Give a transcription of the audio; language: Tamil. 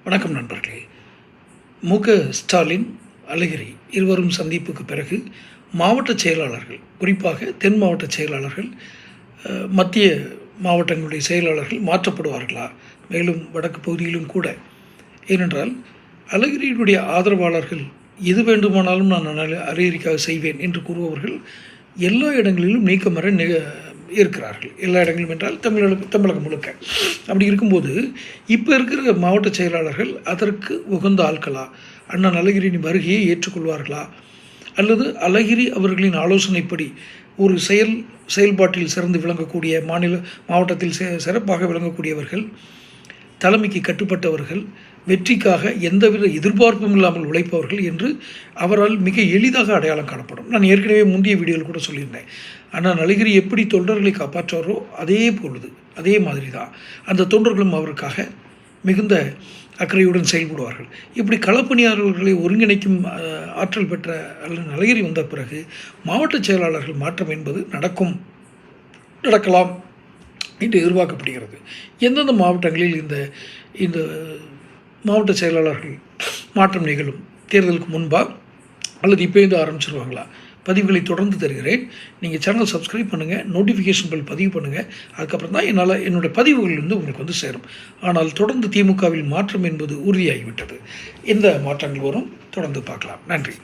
வணக்கம் நண்பர்களே. ஸ்டாலின், அழகிரி இருவரும் சந்திப்புக்கு பிறகு மாவட்ட செயலாளர்கள், குறிப்பாக தென் மாவட்ட செயலாளர்கள், மத்திய மாவட்டங்களுடைய செயலாளர்கள் மாற்றப்படுவார்களா? மேலும் வடக்கு பகுதியிலும் கூட. ஏனென்றால் அழகிரியினுடைய ஆதரவாளர்கள் எது வேண்டுமானாலும் நான் அழகிரிக்காக செய்வேன் என்று கூறுபவர்கள் எல்லா இடங்களிலும் நீக்கமர இருக்கிறார்கள். எல்லா இடங்களும் என்றால் தமிழகம் முழுக்க. அப்படி இருக்கும்போது இப்போ இருக்கிற மாவட்ட செயலாளர்கள் அதற்கு உகந்த ஆட்களா? அண்ணன் அழகிரியின் வருகையை ஏற்றுக்கொள்வார்களா? அல்லது அழகிரி அவர்களின் ஆலோசனைப்படி ஒரு செயல்பாட்டில் சிறந்து விளங்கக்கூடிய மாவட்டத்தில் சிறப்பாக விளங்கக்கூடியவர்கள், தலைமைக்கு கட்டுப்பட்டவர்கள், வெற்றிக்காக எந்தவித எதிர்பார்ப்பும் இல்லாமல் உழைப்பவர்கள் என்று அவரால் மிக எளிதாக அடையாளம் காணப்படும். நான் ஏற்கனவே முந்தைய வீடியோவில் கூட சொல்லியிருந்தேன். ஆனால் அழகிரி எப்படி தொண்டர்களை காப்பாற்றாரோ அதே மாதிரி தான் அந்த தொண்டர்களும் அவருக்காக மிகுந்த அக்கறையுடன் செயல்படுவார்கள். இப்படி களப்பணியாளர்களை ஒருங்கிணைக்கும் ஆற்றல் பெற்ற அழகிரி வந்த பிறகு மாவட்ட செயலாளர்கள் மாற்றம் என்பது நடக்கலாம் என்று எதிர்பார்க்கப்படுகிறது. எந்தெந்த மாவட்டங்களில் இந்த மாவட்ட செயலாளர்கள் மாற்றம் நிகழும்? தேர்தலுக்கு முன்பா அல்லது இப்போருந்து ஆரம்பிச்சிருவாங்களா? பதிவுகளை தொடர்ந்து தருகிறேன். நீங்கள் சேனல் சப்ஸ்கிரைப் பண்ணுங்கள், நோட்டிஃபிகேஷன் பில் பதிவு பண்ணுங்கள். அதுக்கப்புறம் தான் என்னுடைய பதிவுகள் உங்களுக்கு சேரும். ஆனால் தொடர்ந்து திமுகவில் மாற்றம் என்பது உறுதியாகிவிட்டது. எந்த மாற்றங்கள் வரும் தொடர்ந்து பார்க்கலாம். நன்றி.